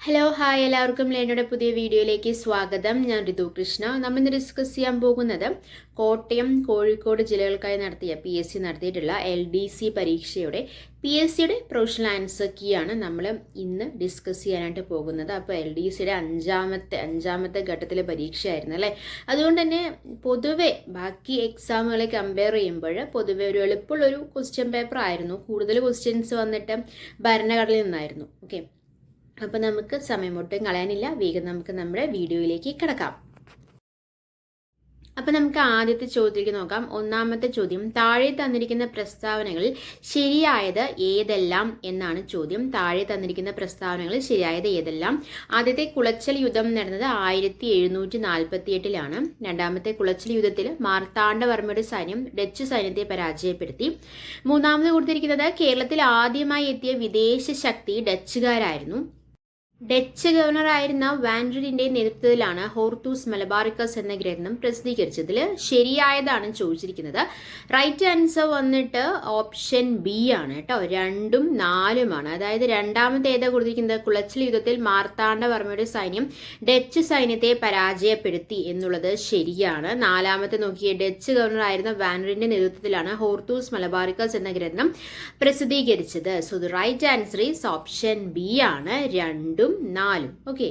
Hello hi എല്ലാവർക്കും ലേണയുടെ പുതിയ വീഡിയോയിലേക്ക് സ്വാഗതം. ഞാൻ ഋതു കൃഷ്ണ. നമ്മളിന്ന് ഡിസ്കസ് ചെയ്യാൻ പോകുന്നത് കോട്ടയം കോഴിക്കോട് ജില്ലകൾക്കായി നടത്തിയ PSC നടത്തിയിട്ടുള്ള LDC പരീക്ഷയുടെ PSCയുടെ പ്രൊഫഷണൽ ആൻസർ കീ ആണ് നമ്മൾ ഇന്ന് ഡിസ്കസ് ചെയ്യാനായിട്ട് പോകുന്നത്. അപ്പോൾ LDCയുടെ അഞ്ചാമത്തെ ഘട്ടത്തിലെ പരീക്ഷയായിരുന്നു അല്ലേ. അതുകൊണ്ട് തന്നെ പൊതുവെ ബാക്കി എക്സാമുകളെ കമ്പയർ ചെയ്യുമ്പോൾ പൊതുവെ ഒരു എളുപ്പമുള്ളൊരു ക്വസ്റ്റ്യൻ പേപ്പർ ആയിരുന്നു. കൂടുതൽ ക്വസ്റ്റ്യൻസ് വന്നിട്ട് ഭരണഘടനയിൽ നിന്നായിരുന്നു. ഓക്കെ, അപ്പോൾ നമുക്ക് സമയം ഒട്ടും കളയാനില്ല, വേഗം നമുക്ക് നമ്മുടെ വീഡിയോയിലേക്ക് കിടക്കാം. അപ്പോൾ നമുക്ക് ആദ്യത്തെ ചോദ്യത്തിലേക്ക് നോക്കാം. ഒന്നാമത്തെ ചോദ്യം, താഴെ തന്നിരിക്കുന്ന പ്രസ്താവനകളിൽ ശരിയായത് ഏതെല്ലാം എന്നാണ് ചോദ്യം. താഴെ തന്നിരിക്കുന്ന പ്രസ്താവനകളിൽ ശരിയായത് ഏതെല്ലാം? ആദ്യത്തെ കുളച്ചൽ യുദ്ധം നടന്നത് 1748 രണ്ടാമത്തെ കുളച്ചൽ യുദ്ധത്തിൽ മാർത്താണ്ഡവർമ്മയുടെ സൈന്യം ഡച്ച് സൈന്യത്തെ പരാജയപ്പെടുത്തി. മൂന്നാമത് കൊടുത്തിരിക്കുന്നത് കേരളത്തിൽ ആദ്യമായി എത്തിയ വിദേശ ശക്തി ഡച്ചുകാരായിരുന്നു. ഡച്ച് ഗവർണറായിരുന്ന വാൻഡ്രിന്റെ നേതൃത്വത്തിലാണ് ഹോർത്തൂസ് മലബാറിക്കസ് എന്ന ഗ്രന്ഥം പ്രസിദ്ധീകരിച്ചതിൽ ശരിയായതാണ് ചോദിച്ചിരിക്കുന്നത്. റൈറ്റ് ആൻസർ വന്നിട്ട് ഓപ്ഷൻ ബി ആണ് കേട്ടോ. 2ഉം 4ഉമാണ്. അതായത് രണ്ടാമത്തെ ഏതാ കൊടുത്തിരിക്കുന്നത്? കുളച്ചൽ യുദ്ധത്തിൽ മാർത്താണ്ഡവർമ്മയുടെ സൈന്യം ഡച്ച് സൈന്യത്തെ പരാജയപ്പെടുത്തി എന്നുള്ളത് ശരിയാണ്. നാലാമത്തെ നോക്കിയ ഡച്ച് ഗവർണറായിരുന്ന വാൻഡ്രിന്റെ നേതൃത്വത്തിലാണ് ഹോർത്തൂസ് മലബാറിക്കസ് എന്ന ഗ്രന്ഥം പ്രസിദ്ധീകരിച്ചത്. So the right answer is option B ആണ്. 2ഉം 4ഉം. ഓക്കെ,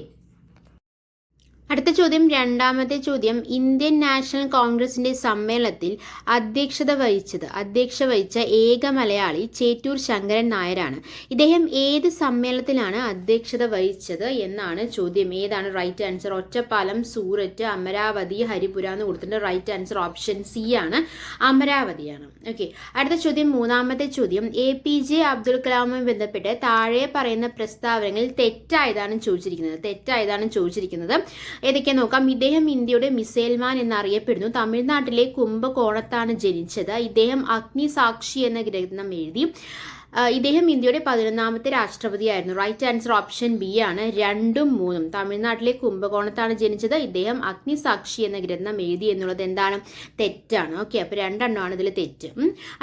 അടുത്ത ചോദ്യം, രണ്ടാമത്തെ ചോദ്യം, ഇന്ത്യൻ നാഷണൽ കോൺഗ്രസിന്റെ സമ്മേളനത്തിൽ അധ്യക്ഷത വഹിച്ച ഏക മലയാളി ചേറ്റൂർ ശങ്കരൻ നായരാണ്. ഇദ്ദേഹം ഏത് സമ്മേളനത്തിലാണ് അധ്യക്ഷത വഹിച്ചത് എന്നാണ് ചോദ്യം. ഏതാണ് റൈറ്റ് ആൻസർ? ഒറ്റപ്പാലം, സൂററ്റ്, അമരാവതി, ഹരിപുര എന്ന് കൊടുത്തിട്ടുണ്ട്. റൈറ്റ് ആൻസർ ഓപ്ഷൻ സി ആണ്, അമരാവതിയാണ്. ഓക്കെ, അടുത്ത ചോദ്യം, മൂന്നാമത്തെ ചോദ്യം, APJ അബ്ദുൽ കലാമുമായി ബന്ധപ്പെട്ട് താഴെ പറയുന്ന പ്രസ്താവനകളിൽ തെറ്റായതാണ് ചോദിച്ചിരിക്കുന്നത്. ഏതൊക്കെ നോക്കാം. ഇദ്ദേഹം ഇന്ത്യയുടെ മിസൈൽ മാൻ എന്നറിയപ്പെടുന്നു. തമിഴ്നാട്ടിലെ കുംഭകോണത്താണ് ജനിച്ചത്. ഇദ്ദേഹം അഗ്നിസാക്ഷി എന്ന ഗ്രന്ഥം എഴുതി. ഇദ്ദേഹം ഇന്ത്യയുടെ 11ാമത്തെ രാഷ്ട്രപതിയായിരുന്നു. റൈറ്റ് ആൻസർ ഓപ്ഷൻ ബി ആണ്. 2ഉം 3ഉം. തമിഴ്നാട്ടിലെ കുംഭകോണത്താണ് ജനിച്ചത്. ഇദ്ദേഹം അഗ്നിസാക്ഷി എന്ന ഗ്രന്ഥം എഴുതി എന്നുള്ളത് എന്താണ്? തെറ്റാണ്. ഓക്കെ, അപ്പോൾ 2 എണ്ണമാണ് ഇതിൽ തെറ്റ്.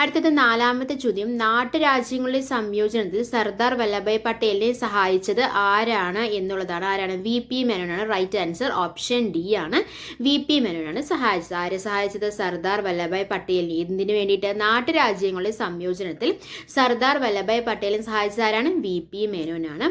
അടുത്തത് നാലാമത്തെ ചോദ്യം, നാട്ടുരാജ്യങ്ങളുടെ സംയോജനത്തിൽ സർദാർ വല്ലഭായ് പട്ടേലിനെ സഹായിച്ചത് ആരാണ് എന്നുള്ളതാണ്. ആരാണ്? VP മേനോനാണ്. റൈറ്റ് ആൻസർ ഓപ്ഷൻ ഡി ആണ്. VP മേനോനാണ് സഹായിച്ചത്. ആരെ സഹായിച്ചത്? സർദാർ വല്ലഭായ് പട്ടേലിനെ. എന്തിനു വേണ്ടിയിട്ട്? നാട്ടുരാജ്യങ്ങളുടെ സംയോജനത്തിൽ സർദാർ വല്ലഭായ് പട്ടേലിനെ സഹായിച്ചത് ആരാണ്? VP മേനോനാണ്.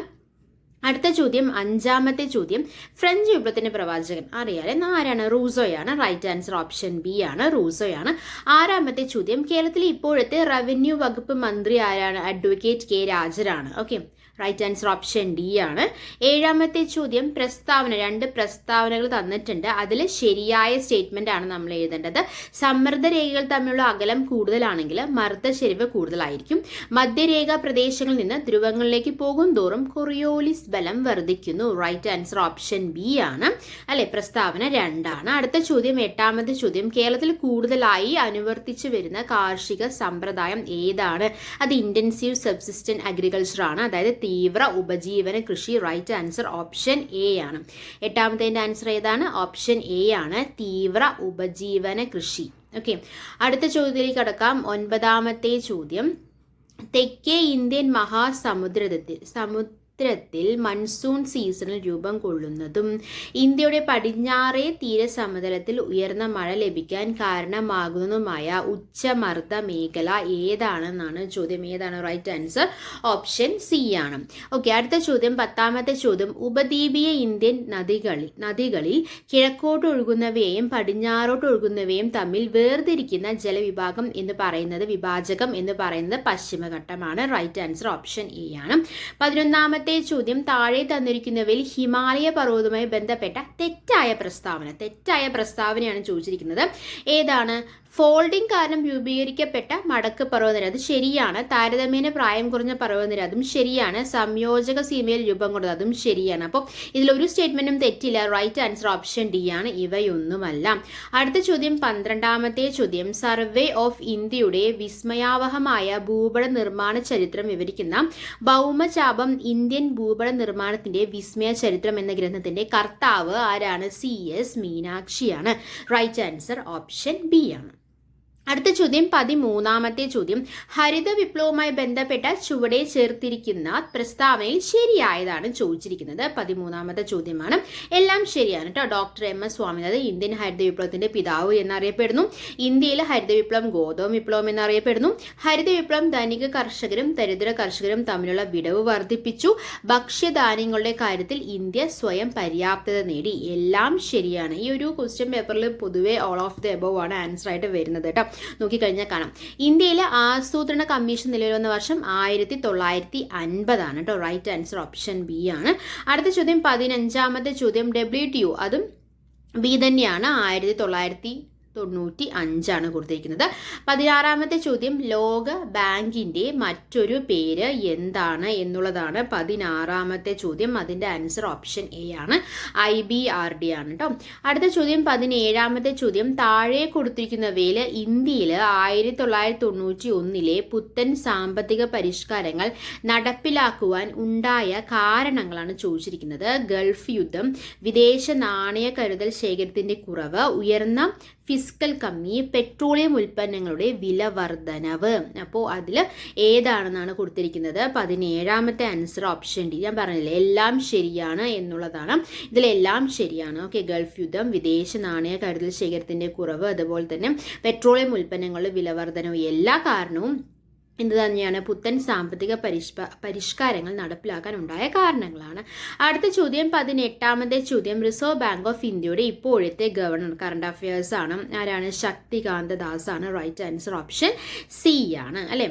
അടുത്ത ചോദ്യം, അഞ്ചാമത്തെ ചോദ്യം, ഫ്രഞ്ച് വിപ്ലവത്തിന്റെ പ്രവാചകൻ അറിയാലേ, ആരാണ്? റൂസോയാണ്. റൈറ്റ് ആൻസർ ഓപ്ഷൻ ബി ആണ്, റൂസോയാണ്. ആറാമത്തെ ചോദ്യം, കേരളത്തിലെ ഇപ്പോഴത്തെ റവന്യൂ വകുപ്പ് മന്ത്രി ആരാണ്? അഡ്വക്കേറ്റ് K രാജനാണ്. Okay, right answer option D ആണ്. ഏഴാമത്തെ ചോദ്യം, പ്രസ്താവന, 2 പ്രസ്താവനകൾ തന്നിട്ടുണ്ട്. അതിൽ ശരിയായ സ്റ്റേറ്റ്മെന്റ് ആണ് നമ്മൾ എഴുതേണ്ടത്. സമ്മർദ്ദരേഖകൾ തമ്മിലുള്ള അകലം കൂടുതലാണെങ്കിൽ മർദ്ദചെരിവ് കൂടുതലായിരിക്കും. മധ്യരേഖ പ്രദേശങ്ങളിൽ നിന്ന് ധ്രുവങ്ങളിലേക്ക് പോകും തോറും കൊറിയോലിസ് ബലം വർദ്ധിക്കുന്നു. റൈറ്റ് ആൻസർ ഓപ്ഷൻ ബി ആണ് അല്ലെ. പ്രസ്താവന 2 ആണ്. അടുത്ത ചോദ്യം, എട്ടാമത്തെ ചോദ്യം, കേരളത്തിൽ കൂടുതലായി അനുവർത്തിച്ചു വരുന്ന കാർഷിക സമ്പ്രദായം ഏതാണ്? അത് ഇന്റൻസീവ് സബ്സിസ്റ്റന്റ് അഗ്രികൾച്ചർ ആണ്. അതായത് തീവ്ര ഉപജീവന കൃഷി. റൈറ്റ് ആൻസർ ഓപ്ഷൻ എ ആണ്. എട്ടാമത്തെ ആൻസർ ഏതാണ്? ഓപ്ഷൻ എ ആണ്, തീവ്ര ഉപജീവന കൃഷി. ഓക്കെ, അടുത്ത ചോദ്യത്തിലേക്ക് കടക്കാം. 9ാമത്തെ ചോദ്യം, തെക്കേ ഇന്ത്യൻ മഹാസമുദ്രത്തിൽ മൺസൂൺ സീസണിൽ രൂപം കൊള്ളുന്നതും ഇന്ത്യയുടെ പടിഞ്ഞാറേ തീരസമതലത്തിൽ ഉയർന്ന മഴ ലഭിക്കാൻ കാരണമാകുന്നതുമായ ഉച്ചമർദ്ദ മേഖല ഏതാണെന്നാണ് ചോദ്യം. ഏതാണ്? റൈറ്റ് ആൻസർ ഓപ്ഷൻ സി ആണ്. ഓക്കെ, അടുത്ത ചോദ്യം, 10ാമത്തെ ചോദ്യം, ഉപദ്വീപീയ ഇന്ത്യൻ നദികളിൽ കിഴക്കോട്ട് ഒഴുകുന്നവയെയും പടിഞ്ഞാറോട്ട് ഒഴുകുന്നവയും തമ്മിൽ വേർതിരിക്കുന്ന ജലവിഭാഗം എന്ന് പറയുന്നത് പശ്ചിമഘട്ടമാണ്. റൈറ്റ് ആൻസർ ഓപ്ഷൻ എ ആണ്. 11ാമത്തെ ചോദ്യം, താഴെ തന്നിരിക്കുന്നവയിൽ ഹിമാലയ പർവ്വതവുമായി ബന്ധപ്പെട്ട തെറ്റായ പ്രസ്താവനയാണ് ചോദിച്ചിരിക്കുന്നത്. ഏതാണ്? ഫോൾഡിംഗ് കാരണം രൂപീകരിക്കപ്പെട്ട മടക്ക് പർവ്വതനിര, അത് ശരിയാണ്. താരതമ്യേന പ്രായം കുറഞ്ഞ പർവ്വതനിര, അതും ശരിയാണ്. സംയോജക സീമയിൽ രൂപം കൊണ്ടത്, അതും ശരിയാണ്. അപ്പോൾ ഇതിലൊരു സ്റ്റേറ്റ്മെന്റും തെറ്റില്ല. റൈറ്റ് ആൻസർ ഓപ്ഷൻ ഡി ആണ്. ഇവയൊന്നുമല്ല. അടുത്ത ചോദ്യം, 12ാമത്തെ ചോദ്യം, സർവേ ഓഫ് ഇന്ത്യയുടെ വിസ്മയാവഹമായ ഭൂപട നിർമ്മാണ ചരിത്രം വിവരിക്കുന്ന ഭൗമചാപം ഇന്ത്യൻ ഭൂപട നിർമ്മാണത്തിന്റെ വിസ്മയ ചരിത്രം എന്ന ഗ്രന്ഥത്തിന്റെ കർത്താവ് ആരാണ്? CS മീനാക്ഷിയാണ്. റൈറ്റ് ആൻസർ ഓപ്ഷൻ ബി ആണ്. അടുത്ത ചോദ്യം 13ാമത്തെ ചോദ്യം. ഹരിത വിപ്ലവവുമായി ബന്ധപ്പെട്ട ചുവടെ ചേർത്തിരിക്കുന്ന പ്രസ്താവനയിൽ ശരിയായതാണ് ചോദിച്ചിരിക്കുന്നത്. 13ാമത്തെ ചോദ്യമാണ്. എല്ലാം ശരിയാണ് കേട്ടോ. ഡോക്ടർ MS സ്വാമിനാഥൻ ഇന്ത്യൻ ഹരിത വിപ്ലവത്തിന്റെ പിതാവ് എന്നറിയപ്പെടുന്നു. ഇന്ത്യയിലെ ഹരിത വിപ്ലവം ഗോതമ്പ് വിപ്ലവം എന്നറിയപ്പെടുന്നു. ഹരിത വിപ്ലവം ധനിക കർഷകരും ദരിദ്ര കർഷകരും തമ്മിലുള്ള വിടവ് വർദ്ധിപ്പിച്ചു. ഭക്ഷ്യധാന്യങ്ങളുടെ കാര്യത്തിൽ ഇന്ത്യ സ്വയം പര്യാപ്തത നേടി. എല്ലാം ശരിയാണ്. ഈ ഒരു ക്വസ്റ്റ്യൻ പേപ്പറിൽ പൊതുവെ ഓൾ ഓഫ് ദി എബോവ് ആണ് ആൻസർ ആയിട്ട് വരുന്നത് കേട്ടോ. നോക്കിക്കഴിഞ്ഞാൽ കാണാം. ഇന്ത്യയിലെ ആസൂത്രണ കമ്മീഷൻ നിലവിൽ വന്ന വർഷം 1950 ആണ് കേട്ടോ. റൈറ്റ് ആൻസർ ഓപ്ഷൻ ബി ആണ്. അടുത്ത ചോദ്യം 15ാമത്തെ ചോദ്യം. WTO അതും ബി തന്നെയാണ്. 1995 കൊടുത്തിരിക്കുന്നത്. 16ാമത്തെ ചോദ്യം. ലോക ബാങ്കിന്റെ മറ്റൊരു പേര് എന്താണ് എന്നുള്ളതാണ് 16ാമത്തെ ചോദ്യം. അതിന്റെ ആൻസർ ഓപ്ഷൻ എ ആണ്. IBRD ആണ് കേട്ടോ. അടുത്ത ചോദ്യം 17ാമത്തെ ചോദ്യം. താഴെ കൊടുത്തിരിക്കുന്നവയിൽ ഇന്ത്യയിൽ 1991 പുത്തൻ സാമ്പത്തിക പരിഷ്കാരങ്ങൾ നടപ്പിലാക്കുവാൻ ഉണ്ടായ കാരണങ്ങളാണ് ചോദിച്ചിരിക്കുന്നത്. ഗൾഫ് യുദ്ധം, വിദേശ നാണയ കരുതൽ ശേഖരത്തിന്റെ കുറവ്, ഉയർന്ന ഫിസ്ക്കൽ കമ്മി, പെട്രോളിയം ഉൽപ്പന്നങ്ങളുടെ വില വർധനവ്. അപ്പോൾ അതിൽ ഏതാണെന്നാണ് കൊടുത്തിരിക്കുന്നത്. 17ാമത്തെ ആൻസർ ഓപ്ഷൻ ഡി. ഞാൻ പറഞ്ഞില്ലേ എല്ലാം ശരിയാണ് എന്നുള്ളതാണ്. ഇതിലെല്ലാം ശരിയാണ്. ഓക്കെ. ഗൾഫ് യുദ്ധം, വിദേശ നാണയ കരുതൽ ശേഖരത്തിന്റെ കുറവ്, അതുപോലെ തന്നെ പെട്രോളിയം ഉൽപ്പന്നങ്ങളുടെ വില വർധനവ്, എല്ലാ കാരണവും എന്ത് തന്നെയാണ്? പുത്തൻ സാമ്പത്തിക പരിഷ്കാരങ്ങൾ നടപ്പിലാക്കാൻ ഉണ്ടായ കാരണങ്ങളാണ്. അടുത്ത ചോദ്യം 18ാമത്തെ ചോദ്യം. റിസർവ് ബാങ്ക് ഓഫ് ഇന്ത്യയുടെ ഇപ്പോഴത്തെ ഗവർണർ കറണ്ട് അഫയേഴ്സ് ആണ്. ആരാണ്? ശക്തികാന്ത ദാസ് ആണ്. റൈറ്റ് ആൻസർ ഓപ്ഷൻ സി ആണ്. അല്ലേ?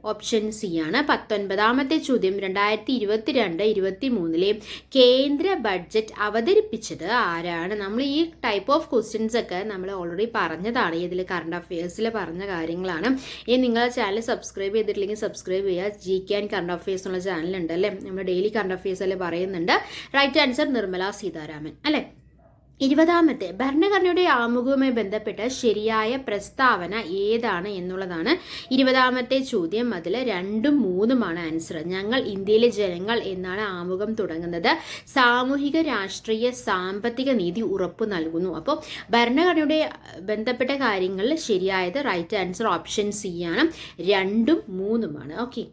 ഓപ്ഷൻ സി ആണ്. 19ാമത്തെ ചോദ്യം. 2022-23 കേന്ദ്ര ബഡ്ജറ്റ് അവതരിപ്പിച്ചത് ആരാണ്? നമ്മൾ ഈ ടൈപ്പ് ഓഫ് ക്വസ്റ്റ്യൻസ് ഒക്കെ നമ്മൾ ഓൾറെഡി പറഞ്ഞതാണ്. ഇതിൽ കറണ്ട് അഫയേഴ്സിൽ പറഞ്ഞ കാര്യങ്ങളാണ്. ഇനി നിങ്ങളെ ചാനൽ സബ്സ്ക്രൈബ് ചെയ്തിട്ടില്ലെങ്കിൽ സബ്സ്ക്രൈബ് ചെയ്യുക. GK ആൻഡ് കറണ്ട് അഫയേഴ്സ് എന്നുള്ള ചാനലുണ്ട് അല്ലേ? നമ്മൾ ഡെയിലി കറണ്ട് അഫയേഴ്സ് അല്ലേ പറയുന്നുണ്ട്. റൈറ്റ് ആൻസർ നിർമ്മല സീതാരാമൻ അല്ലേ? 20ാമത്തെ ഭരണഘടനയുടെ ആമുഖവുമായി ബന്ധപ്പെട്ട ശരിയായ പ്രസ്താവന ഏതാണ് എന്നുള്ളതാണ് 20ാമത്തെ ചോദ്യം. അതിൽ 2ഉം 3ഉമാണ് ആൻസർ. ഞങ്ങൾ ഇന്ത്യയിലെ ജനങ്ങൾ എന്നാണ് ആമുഖം തുടങ്ങുന്നത്. സാമൂഹിക രാഷ്ട്രീയ സാമ്പത്തിക നീതി ഉറപ്പു നൽകുന്നു. അപ്പോൾ ഭരണഘടനയുടെ ബന്ധപ്പെട്ട കാര്യങ്ങളിൽ ശരിയായത് റൈറ്റ് ആൻസർ ഓപ്ഷൻ സി ആണ്. 2ഉം 3ഉമാണ്. ഓക്കെ.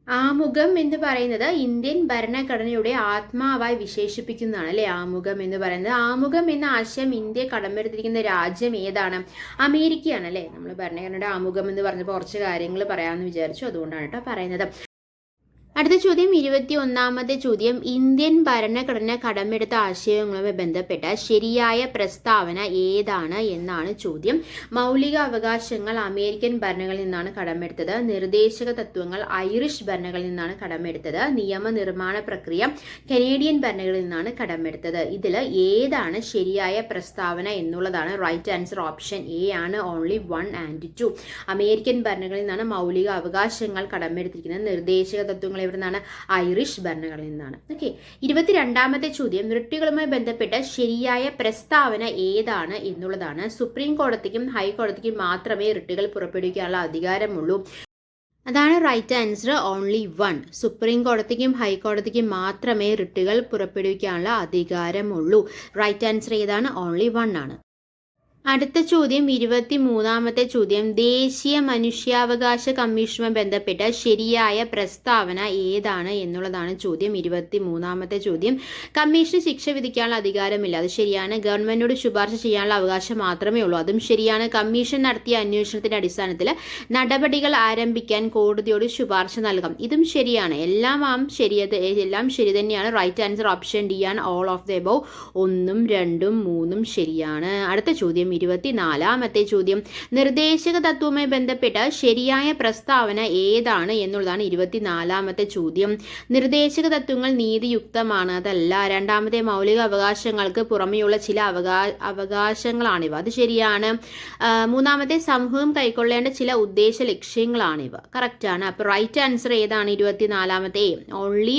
ആമുഖം എന്ന് പറയുന്നത് ഇന്ത്യൻ ഭരണഘടനയുടെ ആത്മാവായി വിശേഷിപ്പിക്കുന്നതാണ് അല്ലെ? ആമുഖം എന്ന് പറയുന്നത്. ആമുഖം എന്ന ആശയം ഇന്ത്യ കടമെടുത്തിരിക്കുന്ന രാജ്യം ഏതാണ്? അമേരിക്കയാണ് അല്ലെ? നമ്മൾ ഭരണഘടനയുടെ ആമുഖം എന്ന് പറഞ്ഞപ്പോൾ കുറച്ച് കാര്യങ്ങൾ പറയാമെന്ന് വിചാരിച്ചു. അതുകൊണ്ടാണ് കേട്ടോ പറയുന്നത്. അടുത്ത ചോദ്യം 21ാമത്തെ ചോദ്യം. ഇന്ത്യൻ ഭരണഘടന കടമെടുത്ത ആശയങ്ങളുമായി ബന്ധപ്പെട്ട ശരിയായ പ്രസ്താവന ഏതാണ് എന്നാണ് ചോദ്യം. മൗലിക അവകാശങ്ങൾ അമേരിക്കൻ ഭരണങ്ങളിൽ നിന്നാണ് കടമെടുത്തത്. നിർദ്ദേശക തത്വങ്ങൾ ഐറിഷ് ഭരണങ്ങളിൽ നിന്നാണ് കടമെടുത്തത്. നിയമനിർമ്മാണ പ്രക്രിയ കനേഡിയൻ ഭരണങ്ങളിൽ നിന്നാണ് കടമെടുത്തത്. ഇതിൽ ഏതാണ് ശരിയായ പ്രസ്താവന എന്നുള്ളതാണ് റൈറ്റ് ആൻസർ ഓപ്ഷൻ എ ആണ്. Only 1 and 2. അമേരിക്കൻ ഭരണങ്ങളിൽ നിന്നാണ് മൗലിക അവകാശങ്ങൾ കടമെടുത്തിരിക്കുന്നത്. നിർദ്ദേശക തത്വങ്ങൾ എവിടെ നിന്നാണ്? ഐറിഷ് ഭരണങ്ങളിൽ നിന്നാണ്. ഓക്കെ. 22ാമത്തെ ചോദ്യം. റിട്ടുകളുമായി ബന്ധപ്പെട്ട ശരിയായ പ്രസ്താവന ഏതാണ് എന്നുള്ളതാണ്. സുപ്രീം കോടതിക്കും ഹൈക്കോടതിക്കും മാത്രമേ റിട്ടുകൾ പുറപ്പെടുവിക്കാനുള്ള അധികാരമുള്ളൂ. അതാണ് റൈറ്റ് ആൻസർ. ഓൺലി 1. സുപ്രീം കോടതിക്കും ഹൈക്കോടതിക്കും മാത്രമേ റിട്ടുകൾ പുറപ്പെടുവിക്കാനുള്ള അധികാരമുള്ളൂ. റൈറ്റ് ആൻസർ ഏതാണ്? ഓൺലി 1 ആണ്. അടുത്ത ചോദ്യം 23ാമത്തെ ചോദ്യം. ദേശീയ മനുഷ്യാവകാശ കമ്മീഷനുമായി ബന്ധപ്പെട്ട ശരിയായ പ്രസ്താവന ഏതാണ് എന്നുള്ളതാണ് ചോദ്യം. 23ാമത്തെ ചോദ്യം. കമ്മീഷന് ശിക്ഷ വിധിക്കാനുള്ള അധികാരമില്ല. അത് ശരിയാണ്. ഗവൺമെന്റിനോട് ശുപാർശ ചെയ്യാനുള്ള അവകാശം മാത്രമേ ഉള്ളൂ. അതും ശരിയാണ്. കമ്മീഷൻ നടത്തിയ അന്വേഷണത്തിന്റെ അടിസ്ഥാനത്തിൽ നടപടികൾ ആരംഭിക്കാൻ കോടതിയോട് ശുപാർശ നൽകാം. ഇതും ശരിയാണ്. എല്ലാം ശരി തന്നെയാണ്. റൈറ്റ് ആൻസർ ഓപ്ഷൻ ഡി ആണ്. All of the above. 1ഉം 2ഉം 3ഉം ശരിയാണ്. അടുത്ത ചോദ്യം 24ാമത്തെ ചോദ്യം. നിർദ്ദേശക തത്വവുമായി ബന്ധപ്പെട്ട ശരിയായ പ്രസ്താവന ഏതാണ് എന്നുള്ളതാണ് 24ാമത്തെ ചോദ്യം. നിർദ്ദേശക തത്വങ്ങൾ നീതിയുക്തമാണ്. അതല്ല. 2ാമത്തെ മൗലിക അവകാശങ്ങൾക്ക് പുറമെയുള്ള ചില അവകാശങ്ങളാണിവ. അത് ശരിയാണ്. 3ാമത്തെ സമൂഹം കൈക്കൊള്ളേണ്ട ചില ഉദ്ദേശ ലക്ഷ്യങ്ങളാണിവ. കറക്റ്റ് ആണ്. അപ്പോൾ റൈറ്റ് ആൻസർ ഏതാണ്? 24ാമത്തെ. ഓൺലി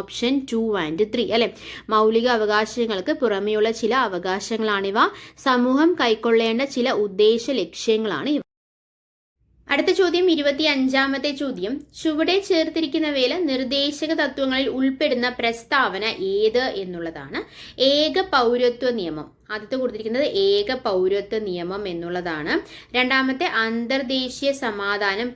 ഓപ്ഷൻ 2 and 3 അല്ലെ? മൗലിക അവകാശങ്ങൾക്ക് പുറമെയുള്ള ചില അവകാശങ്ങളാണിവ. സമൂഹം കൈക്കൊള്ളേണ്ട ചില ഉദ്ദേശ ലക്ഷ്യങ്ങളാണ് ഇവ. അടുത്ത ചോദ്യം 25ാമത്തെ ചോദ്യം. ചുവടെ ചേർത്തിരിക്കുന്നവയിൽ നിർദ്ദേശക തത്വങ്ങളിൽ ഉൾപ്പെടുന്ന പ്രസ്താവന ഏത് എന്നുള്ളതാണ്. ഏക പൗരത്വ നിയമം ആദ്യത്തെ കൊടുത്തിരിക്കുന്നത് ഏക പൗരത്വ നിയമം എന്നുള്ളതാണ്. രണ്ടാമത്തെ അന്തർദേശീയ സമാധാനം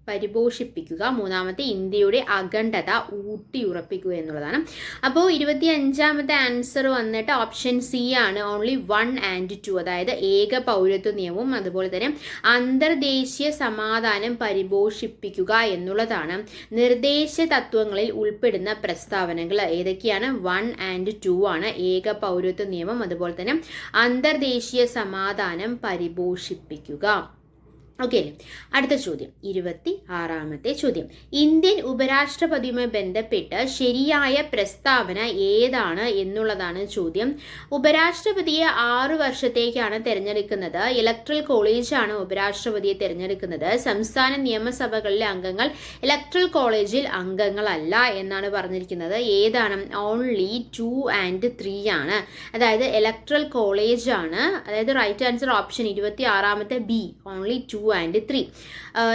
പരിപോഷിപ്പിക്കുക. മൂന്നാമത്തെ ഇന്ത്യയുടെ അഖണ്ഡത ഊട്ടിയുറപ്പിക്കുക എന്നുള്ളതാണ്. അപ്പോൾ 25ാമത്തെ ആൻസർ വന്നിട്ട് ഓപ്ഷൻ സി ആണ്, ഓൺലി 1 and 2. അതായത് ഏക പൗരത്വ നിയമവും അതുപോലെ തന്നെ അന്തർദേശീയ സമാധാനം പരിപോഷിപ്പിക്കുക എന്നുള്ളതാണ് നിർദ്ദേശ തത്വങ്ങളിൽ ഉൾപ്പെടുന്ന പ്രസ്താവനകൾ. ഏതൊക്കെയാണ്? 1 and 2 ആണ്. ഏക പൗരത്വ നിയമം അതുപോലെ തന്നെ അന്തർദേശീയ സമാധാനം പരിപോഷിപ്പിക്കുക. ഓക്കെ അല്ലേ? അടുത്ത ചോദ്യം 26ാമത്തെ ചോദ്യം. ഇന്ത്യൻ ഉപരാഷ്ട്രപതിയുമായി ബന്ധപ്പെട്ട് ശരിയായ പ്രസ്താവന ഏതാണ് എന്നുള്ളതാണ് ചോദ്യം. ഉപരാഷ്ട്രപതിയെ 6 വർഷത്തേക്കാണ് തിരഞ്ഞെടുക്കുന്നത്. ഇലക്ട്രൽ കോളേജാണ് ഉപരാഷ്ട്രപതിയെ തിരഞ്ഞെടുക്കുന്നത്. സംസ്ഥാന നിയമസഭകളിലെ അംഗങ്ങൾ ഇലക്ട്രൽ കോളേജിൽ അംഗങ്ങളല്ല എന്നാണ് പറഞ്ഞിരിക്കുന്നത്. ഏതാണ്? ഓൺലി 2 and 3 ആണ്. അതായത് ഇലക്ട്രൽ കോളേജ് ആണ്. അതായത് റൈറ്റ് ആൻസർ ഓപ്ഷൻ 26ാമത്തെ ബി, ഓൺലി 2 and 3.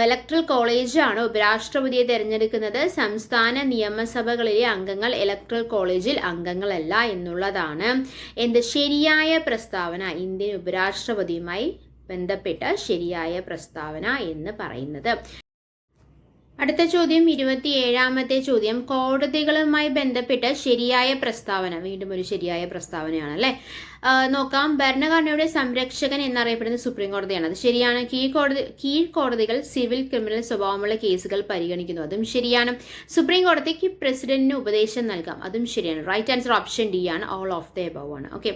ഇലക്ട്രൽ കോളേജാണ് ഉപരാഷ്ട്രപതിയെ തിരഞ്ഞെടുക്കുന്നത്. സംസ്ഥാന നിയമസഭകളിലെ അംഗങ്ങൾ ഇലക്ട്രൽ കോളേജിൽ അംഗങ്ങളല്ല എന്നുള്ളതാണ് എന്ത് ശരിയായ പ്രസ്താവന, ഇന്ത്യൻ ഉപരാഷ്ട്രപതിയുമായി ബന്ധപ്പെട്ട ശരിയായ പ്രസ്താവന എന്ന് പറയുന്നത്. അടുത്ത ചോദ്യം 27ാമത്തെ ചോദ്യം. കോടതികളുമായി ബന്ധപ്പെട്ട് ശരിയായ പ്രസ്താവന. വീണ്ടും ഒരു ശരിയായ പ്രസ്താവനയാണ് അല്ലേ? നോക്കാം. ഭരണഘടനയുടെ സംരക്ഷകൻ എന്നറിയപ്പെടുന്നത് സുപ്രീം കോടതിയാണ്. അത് ശരിയാണ്. കീഴ്ക്കോടതികൾ സിവിൽ ക്രിമിനൽ സ്വഭാവമുള്ള കേസുകൾ പരിഗണിക്കുന്നു. അതും ശരിയാണ്. സുപ്രീം കോടതിക്ക് പ്രസിഡന്റിന് ഉപദേശം നൽകാം. അതും ശരിയാണ്. റൈറ്റ് ആൻസർ ഓപ്ഷൻ ഡി ആണ്, ഓൾ ഓഫ് ദ എബവ് ആണ്. ഓക്കെ,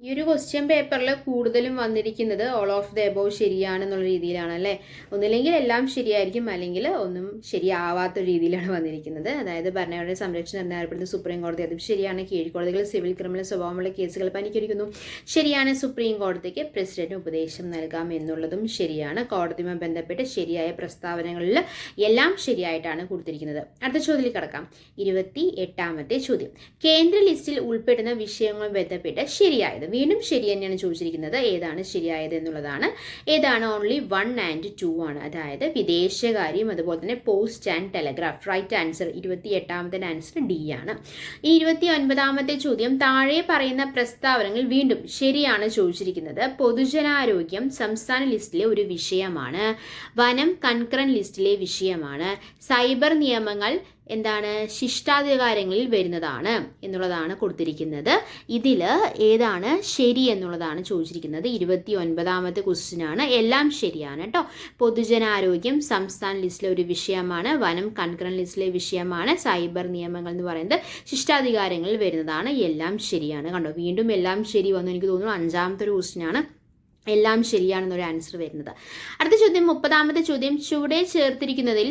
ഈ ഒരു ക്വസ്റ്റ്യൻ പേപ്പറിൽ കൂടുതലും വന്നിരിക്കുന്നത് ഓൾ ഓഫ് ദ എബവ് ശരിയാണെന്നുള്ള രീതിയിലാണ് അല്ലേ? ഒന്നില്ലെങ്കിൽ എല്ലാം ശരിയായിരിക്കും, അല്ലെങ്കിൽ ഒന്നും ശരിയാവാത്ത രീതിയിലാണ് വന്നിരിക്കുന്നത്. അതായത് ഭരണഘടനയുടെ സംരക്ഷണം എന്നറിയപ്പെടുന്നത് സുപ്രീം കോടതി, അതും ശരിയാണ്. കീഴ്ക്കോടതികൾ സിവിൽ ക്രിമിനൽ സ്വഭാവമുള്ള കേസുകൾ പരിഹരിക്കുന്നു, ശരിയാണ്. സുപ്രീം കോടതിക്ക് പ്രസിഡന്റിന് ഉപദേശം നൽകാം എന്നുള്ളതും ശരിയാണ്. കോടതിയുമായി ബന്ധപ്പെട്ട് ശരിയായ പ്രസ്താവനകളിൽ എല്ലാം ശരിയായിട്ടാണ് കൊടുത്തിരിക്കുന്നത്. അടുത്ത ചോദ്യത്തിൽ കിടക്കാം. 28ാമത്തെ ചോദ്യം. കേന്ദ്ര ലിസ്റ്റിൽ ഉൾപ്പെടുന്ന വിഷയങ്ങളുമായി ബന്ധപ്പെട്ട് ശരിയായത്. വീണ്ടും ശരി തന്നെയാണ് ചോദിച്ചിരിക്കുന്നത്. ഏതാണ് ശരിയായത് എന്നുള്ളതാണ്. ഏതാണ്? ഓൺലി 1 and 2 ആണ്. അതായത് വിദേശകാര്യം അതുപോലെ തന്നെ post and telegraph. Right answer 28ാമത്തെ ആൻസർ ഡി ആണ്. ഈ 29ാമത്തെ ചോദ്യം. താഴെ പറയുന്ന പ്രസ്താവനകൾ വീണ്ടും ശരിയാണ് ചോദിച്ചിരിക്കുന്നത്. പൊതുജനാരോഗ്യം സംസ്ഥാന ലിസ്റ്റിലെ ഒരു വിഷയമാണ്. വനം കൺകറന്റ് ലിസ്റ്റിലെ വിഷയമാണ്. സൈബർ നിയമങ്ങൾ എന്താണ്? ശിഷ്ടാധികാരങ്ങളിൽ വരുന്നതാണ് എന്നുള്ളതാണ് കൊടുത്തിരിക്കുന്നത്. ഇതിൽ ഏതാണ് ശരി എന്നുള്ളതാണ് ചോദിച്ചിരിക്കുന്നത്. 29ാമത്തെ ക്വസ്റ്റ്യൻ ആണ്. എല്ലാം ശരിയാണ് കേട്ടോ. പൊതുജനാരോഗ്യം സംസ്ഥാന ലിസ്റ്റിലെ ഒരു വിഷയമാണ്. വനം കൺകറന്റ് ലിസ്റ്റിലെ വിഷയമാണ്. സൈബർ നിയമങ്ങൾ എന്ന് പറയുന്നത് ശിഷ്ടാധികാരങ്ങളിൽ വരുന്നതാണ്. എല്ലാം ശരിയാണ്. കണ്ടോ, വീണ്ടും എല്ലാം ശരി വന്നു. എനിക്ക് തോന്നുന്നു 5ാമത്തെ ഒരു ക്വസ്റ്റ്യൻ ആണ് എല്ലാം ശരിയാണെന്നൊരു ആൻസർ വരുന്നത്. അടുത്ത ചോദ്യം 30ാമത്തെ ചോദ്യം. ചുവടെ ചേർത്തിരിക്കുന്നതിൽ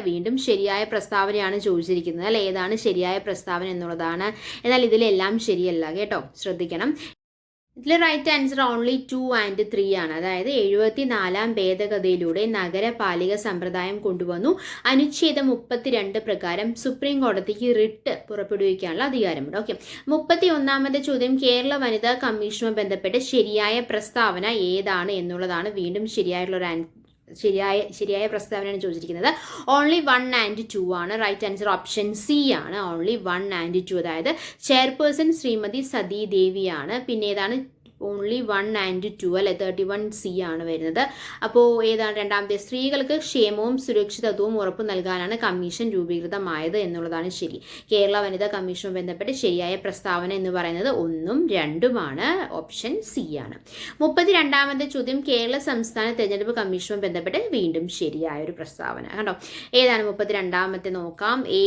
വീണ്ടും ശരിയായ പ്രസ്താവനയാണ് ചോദിച്ചിരിക്കുന്നത്. അല്ലെ, ഏതാണ് ശരിയായ പ്രസ്താവന എന്നുള്ളതാണ്. എന്നാൽ ഇതിലെല്ലാം ശരിയല്ല കേട്ടോ, ശ്രദ്ധിക്കണം. ഇതിൽ റൈറ്റ് ആൻസർ ഓൺലി 2 and 3 ആണ്. അതായത് 74ാം ഭേദഗതിയിലൂടെ നഗരപാലിക സമ്പ്രദായം കൊണ്ടുവന്നു. അനുച്ഛേദം 32 പ്രകാരം സുപ്രീം കോടതിക്ക് റിട്ട് പുറപ്പെടുവിക്കാനുള്ള അധികാരമുണ്ട്. ഓക്കെ, 31ാമത്തെ ചോദ്യം. കേരള വനിതാ കമ്മീഷനുമായി ബന്ധപ്പെട്ട് ശരിയായ പ്രസ്താവന ഏതാണ് എന്നുള്ളതാണ്. വീണ്ടും ശരിയായ പ്രസ്താവനയാണ് ചോദിച്ചിരിക്കുന്നത്. ഓൺലി 1 and 2 ആണ്. റൈറ്റ് ആൻസർ ഓപ്ഷൻ സി ആണ്, ഓൺലി 1 and 2. അതായത് ചെയർപേഴ്സൺ ശ്രീമതി സതീ ദേവിയാണ്. പിന്നെ ഏതാണ്? ഓൺലി 1 and 2 അല്ലെ, 31C ആണ് വരുന്നത്. അപ്പോൾ ഏതാണ്? രണ്ടാമത്തെ, സ്ത്രീകൾക്ക് ക്ഷേമവും സുരക്ഷിതത്വവും ഉറപ്പു നൽകാനാണ് കമ്മീഷൻ രൂപീകൃതമായത് എന്നുള്ളതാണ് ശരി. കേരള വനിതാ കമ്മീഷനുമായി ബന്ധപ്പെട്ട് ശരിയായ പ്രസ്താവന എന്ന് പറയുന്നത് 1ഉം 2ഉമാണ്, ഓപ്ഷൻ സി ആണ്. 32ാമത്തെ ചോദ്യം. കേരള സംസ്ഥാന തെരഞ്ഞെടുപ്പ് കമ്മീഷനുമായി ബന്ധപ്പെട്ട് വീണ്ടും ശരിയായ ഒരു പ്രസ്താവന. കണ്ടോ, ഏതാണ്? 32ാമത്തെ നോക്കാം. എ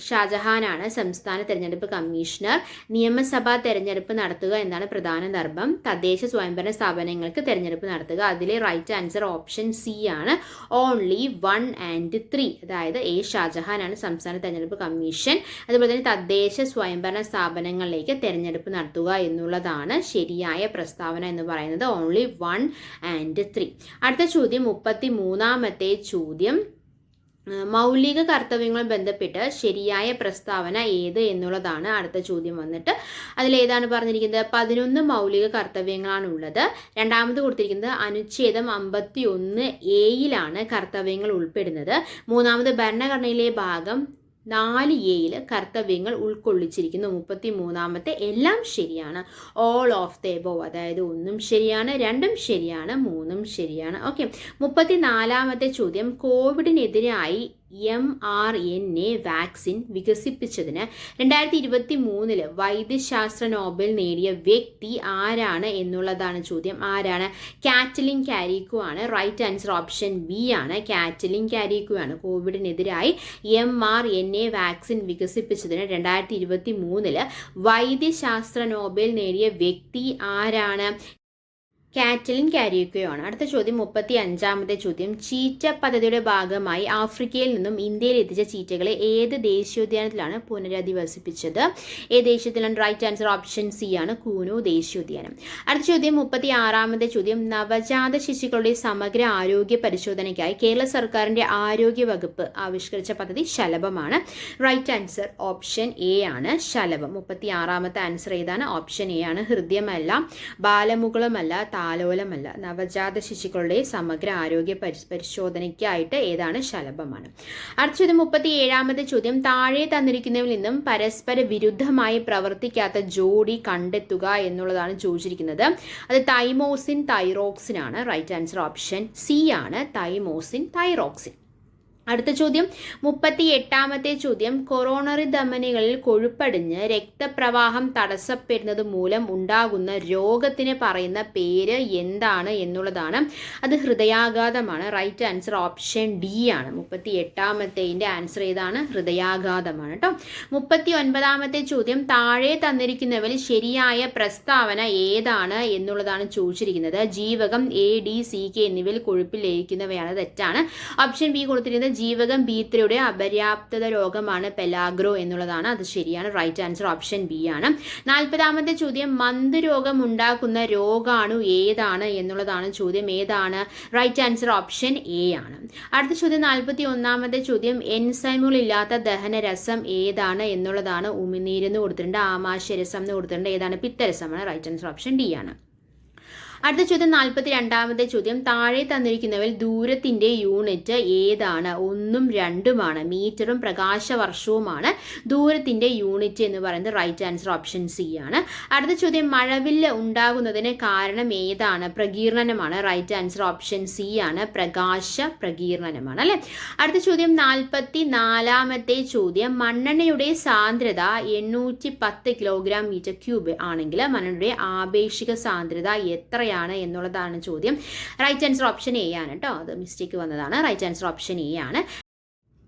ഷാജഹാനാണ് സംസ്ഥാന തെരഞ്ഞെടുപ്പ് കമ്മീഷണർ. നിയമസഭാ തെരഞ്ഞെടുപ്പ് നടത്തുക എന്നാണ് പ്രധാന ധർമ്മം. തദ്ദേശ സ്വയംഭരണ സ്ഥാപനങ്ങൾക്ക് തെരഞ്ഞെടുപ്പ് നടത്തുക. അതിലെ റൈറ്റ് ആൻസർ ഓപ്ഷൻ സി ആണ്, ഓൺലി 1 and 3. അതായത് എ ഷാജഹാനാണ് സംസ്ഥാന തെരഞ്ഞെടുപ്പ് കമ്മീഷൻ. അതുപോലെ തന്നെ തദ്ദേശ സ്വയംഭരണ സ്ഥാപനങ്ങളിലേക്ക് തെരഞ്ഞെടുപ്പ് നടത്തുക എന്നുള്ളതാണ് ശരിയായ പ്രസ്താവന എന്ന് പറയുന്നത്. Only 1 and 3. അടുത്ത ചോദ്യം 33ാമത്തെ ചോദ്യം. മൗലിക കർത്തവ്യങ്ങളുമായി ബന്ധപ്പെട്ട് ശരിയായ പ്രസ്താവന ഏത് എന്നുള്ളതാണ് അടുത്ത ചോദ്യം വന്നിട്ട്. അതിലേതാണ് പറഞ്ഞിരിക്കുന്നത്? 11 മൗലിക കർത്തവ്യങ്ങളാണുള്ളത്. രണ്ടാമത് കൊടുത്തിരിക്കുന്നത് അനുച്ഛേദം 51A കർത്തവ്യങ്ങൾ ഉൾപ്പെടുന്നത്. മൂന്നാമത് ഭരണഘടനയിലെ ഭാഗം 4A കർത്തവ്യങ്ങൾ ഉൾക്കൊള്ളിച്ചിരിക്കുന്നു. 33 എല്ലാം ശരിയാണ്. ഓൾ ഓഫ് ദ എബോവ്, അതായത് 1 ശരിയാണ്, 2 ശരിയാണ്, 3 ശരിയാണ്. ഓക്കെ. 34 ചോദ്യം, കോവിഡിനെതിരായി mRNA വാക്സിൻ വികസിപ്പിച്ചതിന് 2023 വൈദ്യശാസ്ത്ര നോബൽ നേടിയ വ്യക്തി ആരാണ് എന്നുള്ളതാണ് ചോദ്യം. ആരാണ്? കാറ്റലിൻ കാരിക്കോ ആണ്. റൈറ്റ് ആൻസർ ഓപ്ഷൻ ബി ആണ്. കാറ്റലിൻ കാരിക്കോ ആണ് കോവിഡിനെതിരായി mRNA വാക്സിൻ വികസിപ്പിച്ചതിന് 2023 വൈദ്യശാസ്ത്ര നോബൽ നേടിയ വ്യക്തി ആരാണ്? കാറ്റലിൻ കാരിക്കോയാണ്. അടുത്ത ചോദ്യം 35 ചോദ്യം, ചീറ്റ പദ്ധതിയുടെ ഭാഗമായി ആഫ്രിക്കയിൽ നിന്നും ഇന്ത്യയിൽ എത്തിച്ച ചീറ്റകളെ ഏത് ദേശീയോദ്യാനത്തിലാണ് പുനരധിവസിപ്പിച്ചത്? ഏത് ദേശീയോദ്യാനം? റൈറ്റ് ആൻസർ ഓപ്ഷൻ സി ആണ്, കൂനു ദേശീയോദ്യാനം. അടുത്ത ചോദ്യം 36 ചോദ്യം, നവജാത ശിശുക്കളുടെ സമഗ്ര ആരോഗ്യ പരിശോധനയ്ക്കായി കേരള സർക്കാരിന്റെ ആരോഗ്യ വകുപ്പ് ആവിഷ്കരിച്ച പദ്ധതി ശലഭമാണ്. റൈറ്റ് ആൻസർ ഓപ്ഷൻ എ ആണ്, ശലഭം. 36 ആൻസർ ഏതാണ്? ഓപ്ഷൻ എ ആണ്. ഹൃദയമല്ല, ബാലമുകുളമല്ല, താലോലമല്ല. നവജാത ശിശുക്കളുടെ സമഗ്ര ആരോഗ്യ പരിശോധനയ്ക്കായിട്ട് ഏതാണ്? ശലഭമാണ്. അടുത്ത ചോദ്യം 37 ചോദ്യം, താഴെ തന്നിരിക്കുന്നതിൽ നിന്നും പരസ്പര വിരുദ്ധമായി പ്രവർത്തിക്കാത്ത ജോഡി കണ്ടെത്തുക എന്നുള്ളതാണ് ചോദിച്ചിരിക്കുന്നത്. അത് തൈമോസിൻ തൈറോക്സിൻ ആണ്. റൈറ്റ് ആൻസർ ഓപ്ഷൻ സി ആണ്, തൈമോസിൻ തൈറോക്സിൻ. അടുത്ത ചോദ്യം 38 ചോദ്യം, കൊറോണറി ധമനികളിൽ കൊഴുപ്പടിഞ്ഞ് രക്തപ്രവാഹം തടസ്സപ്പെടുന്നത് മൂലം ഉണ്ടാകുന്ന രോഗത്തിന് പറയുന്ന പേര് എന്താണ് എന്നുള്ളതാണ്. അത് ഹൃദയാഘാതമാണ്. റൈറ്റ് ആൻസർ ഓപ്ഷൻ ഡി ആണ്. 38 ആൻസർ ഏതാണ്? ഹൃദയാഘാതമാണ് കേട്ടോ. 39 ചോദ്യം, താഴെ തന്നിരിക്കുന്നവരിൽ ശരിയായ പ്രസ്താവന ഏതാണ് എന്നുള്ളതാണ് ചോദിച്ചിരിക്കുന്നത്. ജീവകം എ, ഡി, സി, കെ എന്നിവയിൽ കൊഴുപ്പിൽ ലയിക്കുന്നവയാണ്. തെറ്റാണ്. ഓപ്ഷൻ ബി കൊടുത്തിരിക്കുന്നത് ജീവകം B3 അപര്യാപ്തത രോഗമാണ് പെലാഗ്രോ എന്നുള്ളതാണ്. അത് ശരിയാണ്. റൈറ്റ് ആൻസർ ഓപ്ഷൻ ബി ആണ്. 40 ചോദ്യം, മന്ത് രോഗം ഉണ്ടാക്കുന്ന രോഗാണു ഏതാണ് എന്നുള്ളതാണ് ചോദ്യം. ഏതാണ്? റൈറ്റ് ആൻസർ ഓപ്ഷൻ എ ആണ്. അടുത്ത ചോദ്യം 41 ചോദ്യം, എൻസൈമുകൾ ഇല്ലാത്ത ദഹനരസം ഏതാണ് എന്നുള്ളതാണ്. ഉമിനീരെന്ന് കൊടുത്തിട്ടുണ്ട്, ആമാശയരസം എന്ന് കൊടുത്തിട്ടുണ്ട്. ഏതാണ്? പിത്തരസമാണ്. റൈറ്റ് ആൻസർ ഓപ്ഷൻ ഡി ആണ്. അടുത്ത ചോദ്യം 42 ചോദ്യം, താഴെ തന്നിരിക്കുന്നവയിൽ ദൂരത്തിന്റെ യൂണിറ്റ് ഏതാണ്? 1ഉം 2ഉമാണ്. മീറ്ററും പ്രകാശവർഷവുമാണ് ദൂരത്തിന്റെ യൂണിറ്റ് എന്ന് പറയുന്നത്. റൈറ്റ് ആൻസർ ഓപ്ഷൻ സി ആണ്. അടുത്ത ചോദ്യം, മഴവില്ല് ഉണ്ടാകുന്നതിന് കാരണം ഏതാണ്? പ്രകീർണനമാണ്. റൈറ്റ് ആൻസർ ഓപ്ഷൻ സി ആണ്, പ്രകാശ പ്രകീർണനമാണ് അല്ലെ. അടുത്ത ചോദ്യം 44 ചോദ്യം, മണ്ണെണ്ണയുടെ സാന്ദ്രത 810 കിലോഗ്രാം മീറ്റർ ക്യൂബ് ആണെങ്കിൽ മണ്ണെണ്ണയുടെ ആപേക്ഷിക സാന്ദ്രത എത്രയാണ് എന്നുള്ളതാണ് ചോദ്യം. റൈറ്റ് ആൻസർ ഓപ്ഷൻ എ ആണ് കേട്ടോ. അത് മിസ്റ്റേക്ക് വന്നതാണ്. റൈറ്റ് ആൻസർ ഓപ്ഷൻ എ ആണ്.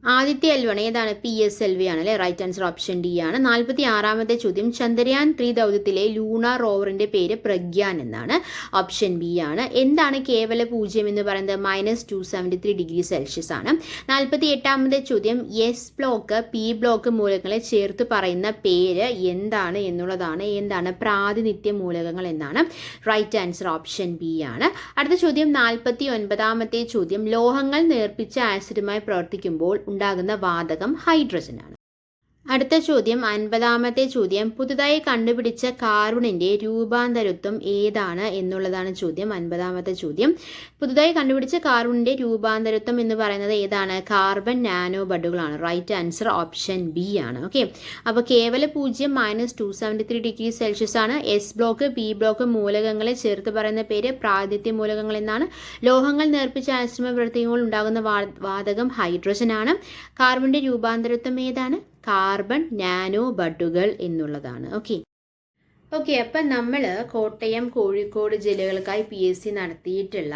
ആദ്യത്തെ L1 ഏതാണ്? PSLV ആണ് അല്ലെ. റൈറ്റ് ആൻസർ ഓപ്ഷൻ ഡി ആണ്. 46 ചോദ്യം, ചന്ദ്രയാൻ 3 ദൗത്യത്തിലെ ലൂണാർ റോവറിന്റെ പേര് പ്രഗ്യാൻ എന്നാണ്. ഓപ്ഷൻ ബി ആണ്. എന്താണ് കേവല പൂജ്യം എന്ന് പറയുന്നത്? -273°C ആണ്. 48 ചോദ്യം, എസ് ബ്ലോക്ക് പി ബ്ലോക്ക് മൂലകങ്ങളെ ചേർത്ത് പറയുന്ന പേര് എന്താണ് എന്നുള്ളതാണ്. എന്താണ്? പ്രാതിനിധ്യ മൂലകങ്ങൾ എന്നാണ്. റൈറ്റ് ആൻസർ ഓപ്ഷൻ ബി ആണ്. അടുത്ത ചോദ്യം 49 ചോദ്യം, ലോഹങ്ങൾ നേർപ്പിച്ച ആസിഡുമായി പ്രവർത്തിക്കുമ്പോൾ ഉണ്ടാകുന്ന വാതകം ഹൈഡ്രജൻ ആണ്. അടുത്ത ചോദ്യം 50 ചോദ്യം, പുതുതായി കണ്ടുപിടിച്ച കാർബണിന്റെ രൂപാന്തരത്വം ഏതാണ് എന്നുള്ളതാണ് ചോദ്യം. 50 ചോദ്യം, പുതുതായി കണ്ടുപിടിച്ച കാർബണിന്റെ രൂപാന്തരത്വം എന്ന് പറയുന്നത് ഏതാണ്? കാർബൺ നാനോ ബഡുകളാണ്. റൈറ്റ് ആൻസർ ഓപ്ഷൻ ബി ആണ്. ഓക്കെ. അപ്പോൾ കേവല പൂജ്യം -273°C ആണ്. എസ് ബ്ലോക്ക് പി ബ്ലോക്ക് മൂലകങ്ങളെ ചേർത്ത് പറയുന്ന പേര് പ്രാതിനിധ്യ മൂലകങ്ങൾ എന്നാണ്. ലോഹങ്ങൾ നേർപ്പിച്ച ആസിഡുമായി പ്രവർത്തിക്കുമ്പോൾ ഉണ്ടാകുന്ന വാതകം ഹൈഡ്രജൻ ആണ്. കാർബണിന്റെ രൂപാന്തരത്വം ഏതാണ്? കാർബൺ നാനോ ബഡുകൾ എന്നുള്ളതാണ്. ഓക്കെ. അപ്പം നമ്മൾ കോട്ടയം, കോഴിക്കോട് ജില്ലകൾക്കായി PSC നടത്തിയിട്ടുള്ള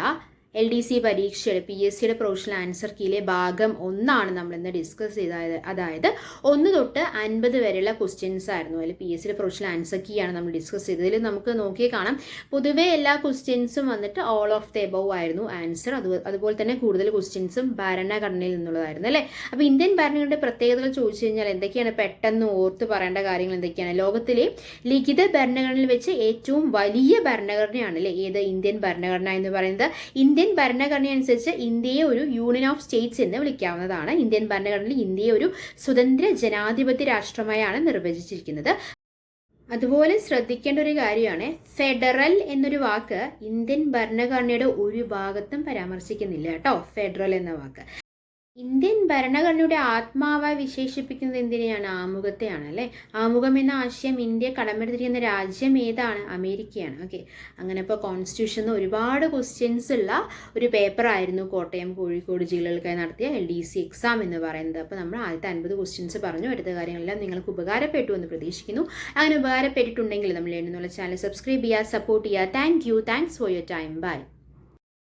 LDC പരീക്ഷയുടെ PSCയുടെ പ്രൊഫഷണൽ ആൻസർ കീയിലെ ഭാഗം 1 നമ്മൾ ഇന്ന് ഡിസ്കസ് ചെയ്തത്. അതായത് 1 തൊട്ട് 50 വരെയുള്ള ക്വസ്റ്റ്യൻസ് ആയിരുന്നു. അതിൽ PSCയുടെ പ്രൊഫഷണൽ ആൻസർ കീ ആണ് നമ്മൾ ഡിസ്കസ് ചെയ്തത്. ഇതിൽ നമുക്ക് നോക്കിയേ കാണാം, പൊതുവേ എല്ലാ ക്വസ്റ്റ്യൻസും വന്നിട്ട് ഓൾ ഓഫ് ദ എബവ് ആയിരുന്നു ആൻസർ. അതുപോലെ തന്നെ കൂടുതൽ ക്വസ്റ്റ്യൻസും ഭരണഘടനയിൽ നിന്നുള്ളതായിരുന്നു അല്ലേ. അപ്പോൾ ഇന്ത്യൻ ഭരണഘടനയുടെ പ്രത്യേകതകൾ ചോദിച്ചു കഴിഞ്ഞാൽ എന്തൊക്കെയാണ്? പെട്ടെന്ന് ഓർത്ത് പറയേണ്ട കാര്യങ്ങൾ എന്തൊക്കെയാണ്? ലോകത്തിലെ ലിഖിത ഭരണഘടനയിൽ വെച്ച് ഏറ്റവും വലിയ ഭരണഘടനയാണ് അല്ലേ ഏത്? ഇന്ത്യൻ ഭരണഘടന എന്ന് പറയുന്നത്. ഇന്ത്യൻ ഭരണഘടന അനുസരിച്ച് ഇന്ത്യയെ ഒരു യൂണിയൻ ഓഫ് സ്റ്റേറ്റ്സ് എന്ന് വിളിക്കാവുന്നതാണ്. ഇന്ത്യൻ ഭരണഘടനയിൽ ഇന്ത്യയെ ഒരു സ്വതന്ത്ര ജനാധിപത്യ രാഷ്ട്രമായാണ് നിർവചിച്ചിരിക്കുന്നത്. അതുപോലെ ശ്രദ്ധിക്കേണ്ട ഒരു കാര്യമാണ്, ഫെഡറൽ എന്നൊരു വാക്ക് ഇന്ത്യൻ ഭരണഘടനയുടെ ഒരു ഭാഗത്തും പരാമർശിക്കുന്നില്ല കേട്ടോ. ഫെഡറൽ എന്ന വാക്ക് ഇന്ത്യൻ ഭരണഘടനയുടെ ആത്മാവായി വിശേഷിപ്പിക്കുന്നത് എന്തിനെയാണ്? ആമുഖത്തെയാണ് അല്ലേ? ആമുഖം എന്ന ആശയം ഇന്ത്യ കടമെടുത്തിരിക്കുന്ന രാജ്യം ഏതാണ്? അമേരിക്കയാണ്. ഓക്കെ, അങ്ങനെ ഇപ്പോൾ കോൺസ്റ്റിറ്റ്യൂഷനിൽ ഒരുപാട് ക്വസ്റ്റ്യൻസ് ഉള്ള ഒരു പേപ്പറായിരുന്നു കോട്ടയം കോഴിക്കോട് ജില്ലകൾക്കായി നടത്തിയ LDC എക്സാം എന്ന് പറയുന്നത്. അപ്പോൾ നമ്മൾ ആദ്യത്തെ 50 ക്വസ്റ്റ്യൻസ് പറഞ്ഞു. അടുത്ത കാര്യങ്ങളെല്ലാം നിങ്ങൾക്ക് ഉപകാരപ്പെട്ടു എന്ന് പ്രതീക്ഷിക്കുന്നു. അങ്ങനെ ഉപകാരപ്പെട്ടിട്ടുണ്ടെങ്കിൽ നമ്മൾ എന്നുള്ള ചാനൽ സബ്സ്ക്രൈബ് ചെയ്യുക, സപ്പോർട്ട് ചെയ്യുക. Thanks for your time. By.